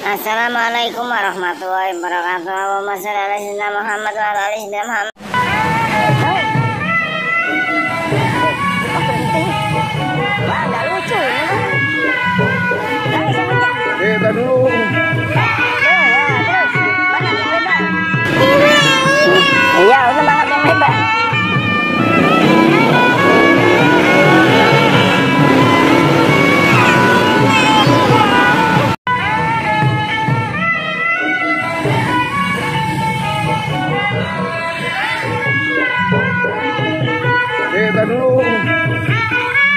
Assalamualaikum warahmatullahi wabarakatuh. Allahumma shalli ala sayyidina Muhammad wa ala ali sayyidina Muhammad. Wah, nggak lucu ini. Tar dulu. Terus, banget yang lebar. Iya, udah banget yang lebar. Tar dulu. Tar dulu.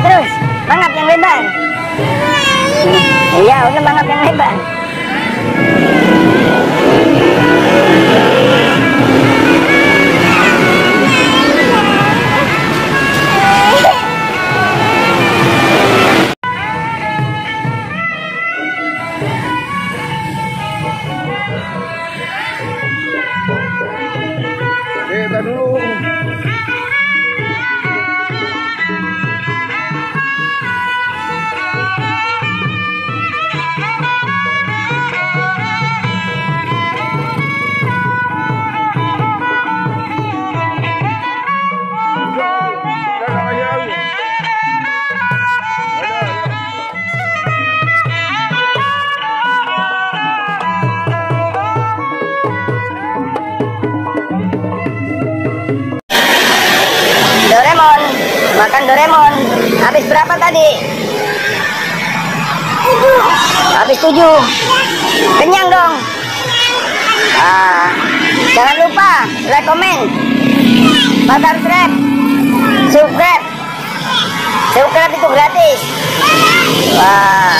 Terus, banget yang lebar. Iya, udah banget yang lebar. Tar dulu. Doraemon, makan Doraemon. Habis berapa tadi? Habis 7. Kenyang dong. Jangan lupa like, comment, subscribe. Subscribe itu gratis. Wah.